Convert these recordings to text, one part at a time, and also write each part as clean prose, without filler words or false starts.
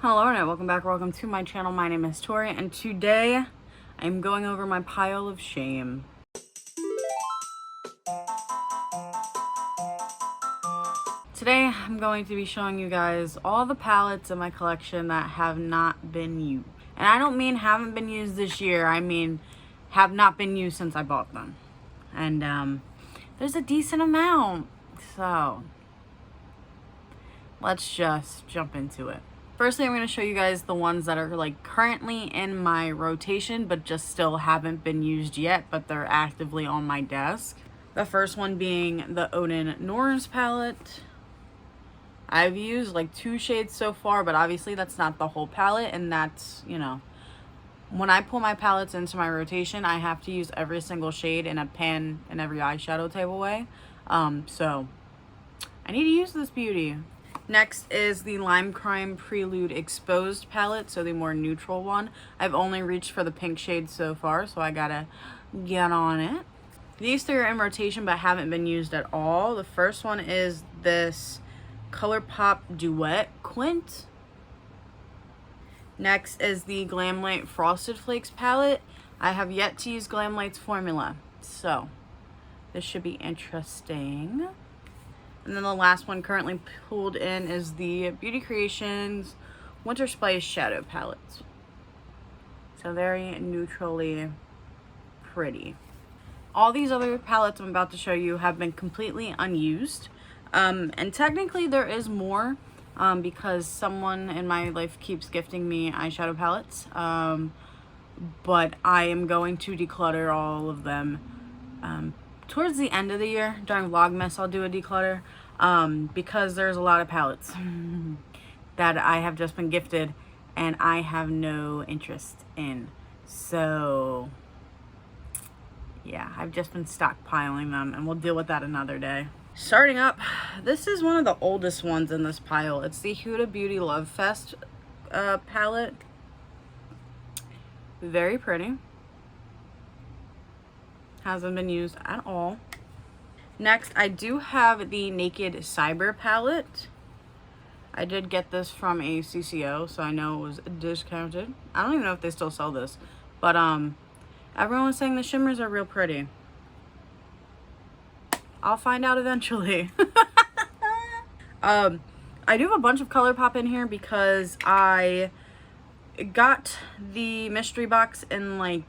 Hello Internet, welcome back, welcome to my channel. My name is Tori, and today I'm going over my pile of shame. Today I'm going to be showing you guys all the palettes in my collection that have not been used. And I don't mean haven't been used this year, I mean have not been used since I bought them. And there's a decent amount, so let's just jump into it. Firstly, I'm going to show you guys the ones that are like currently in my rotation but just still haven't been used yet, but they're actively on my desk. The first one being the Odin Norse palette. I've used like 2 shades so far, but obviously that's not the whole palette, and that's, you know, when I pull my palettes into my rotation, I have to use every single shade in a pan and every eyeshadow type of way. So I need to use this beauty. Next is the Lime Crime Prelude Exposed palette, so the more neutral one. I've only reached for the pink shade so far, so I gotta get on it. These 3 are in rotation but haven't been used at all. The first one is this ColourPop Duet Quint. Next is the Glamlite Frosted Flakes palette. I have yet to use Glamlite's formula, so this should be interesting. And then the last one currently pulled in is the Beauty Creations Winter Spice Shadow Palette. So very neutrally pretty. All these other palettes I'm about to show you have been completely unused. And technically there is more because someone in my life keeps gifting me eyeshadow palettes. But I am going to declutter all of them towards the end of the year. During Vlogmas I'll do a declutter because there's a lot of palettes that I have just been gifted and I have no interest in. So yeah, I've just been stockpiling them, and we'll deal with that another day. Starting up, this is one of the oldest ones in this pile. It's the Huda Beauty Love Fest palette. Very pretty. Hasn't been used at all. Next, I do have the Naked Cyber palette. I did get this from a CCO, so I know it was discounted. I don't even know if they still sell this, but everyone was saying the shimmers are real pretty. I'll find out eventually. I do have a bunch of ColourPop in here because I got the mystery box in like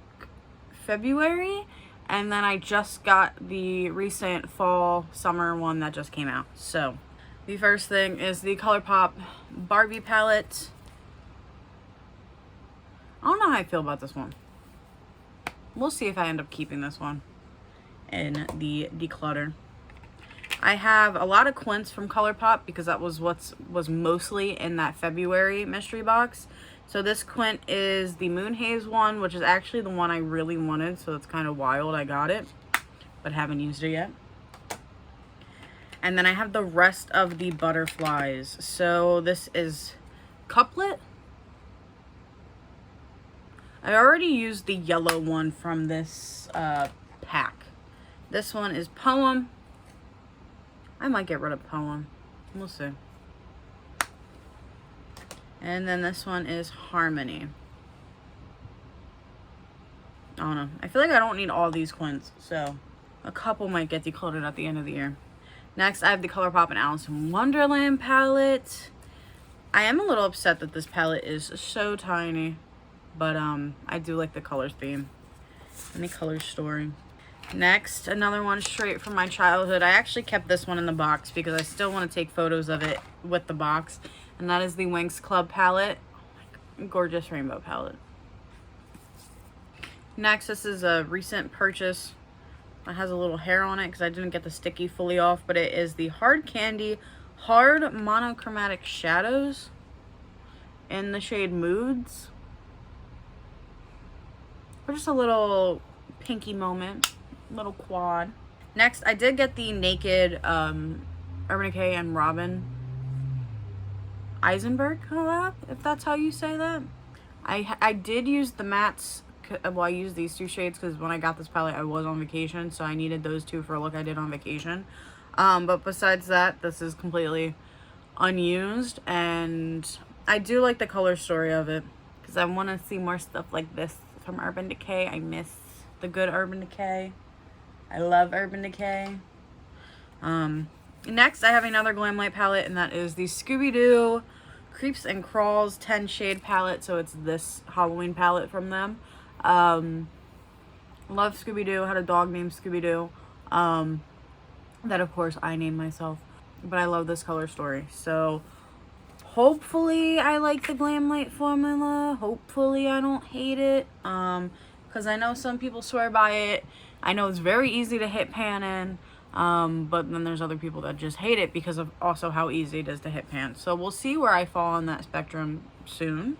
February, and then I just got the recent fall summer one that just came out. So the first thing is the ColourPop Barbie palette. I don't know how I feel about this one. We'll see if I end up keeping this one in the declutter. I have a lot of Quints from ColourPop because that was was mostly in that February mystery box. So this Quint is the Moon Haze one, which is actually the one I really wanted, so it's kind of wild I got it, but haven't used it yet. And then I have the rest of the butterflies. So this is Couplet. I already used the yellow one from this pack. This one is Poem. I might get rid of Poem. We'll see. And then this one is Harmony. I don't know. I feel like I don't need all these Quints, so a couple might get decluttered at the end of the year. Next, I have the ColourPop and Alice in Wonderland palette. I am a little upset that this palette is so tiny, but I do like the color theme and the color story. Next, another one straight from my childhood. I actually kept this one in the box because I still want to take photos of it with the box, and that is the Winx Club palette. Oh my God, gorgeous rainbow palette. Next, this is a recent purchase. It has a little hair on it because I didn't get the sticky fully off, but it is the Hard Candy Hard Monochromatic Shadows in the shade Moods. For just a little pinky moment, little quad. Next, I did get the Naked Urban Decay and Robin Eisenberg collab, if that's how you say that. I did use the mattes. Well, I used these 2 shades because when I got this palette I was on vacation, so I needed those 2 for a look I did on vacation. But besides that, this is completely unused, and I do like the color story of it because I want to see more stuff like this from Urban Decay. I miss the good Urban Decay. I love Urban Decay. Next, I have another Glamlight palette, and that is the Scooby-Doo Creeps and Crawls 10 Shade palette. So it's this Halloween palette from them. Love Scooby-Doo. Had a dog named Scooby-Doo. That, of course, I named myself. But I love this color story. So hopefully I like the Glamlight formula. Hopefully I don't hate it. Because I know some people swear by it. I know it's very easy to hit pan in. But then there's other people that just hate it because of also how easy it is to hit pan. So we'll see where I fall on that spectrum soon.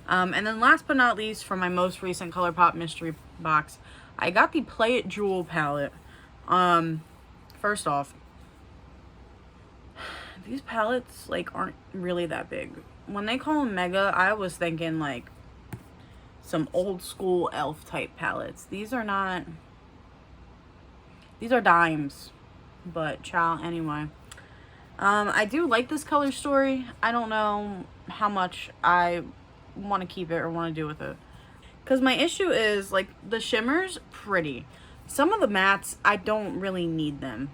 And then last but not least, for my most recent ColourPop mystery box, I got the Play It Jewel palette. First off, these palettes like aren't really that big. When they call them mega, I was thinking like some old school elf type palettes. These are not. These are dimes, but child, anyway. I do like this color story. I don't know how much I want to keep it or want to do with it. Because my issue is, like, the shimmers, pretty. Some of the mattes, I don't really need them.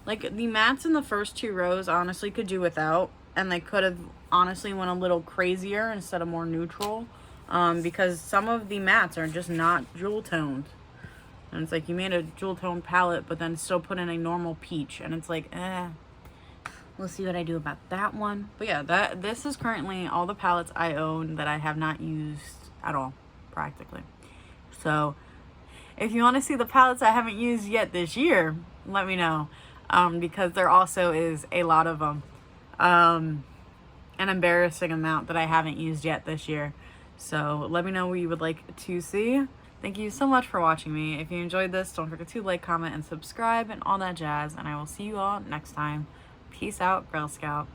Like, the mattes in the first 2 rows, honestly, could do without. And they could have, honestly, went a little crazier instead of more neutral. Because some of the mattes are just not jewel toned. And it's like, you made a jewel tone palette, but then still put in a normal peach. And it's like, we'll see what I do about that one. But yeah, this is currently all the palettes I own that I have not used at all, practically. So, if you want to see the palettes I haven't used yet this year, let me know. Because there also is a lot of them. An embarrassing amount that I haven't used yet this year. So, let me know what you would like to see. Thank you so much for watching me. If you enjoyed this, don't forget to like, comment, and subscribe, and all that jazz. And I will see you all next time. Peace out, Girl Scout.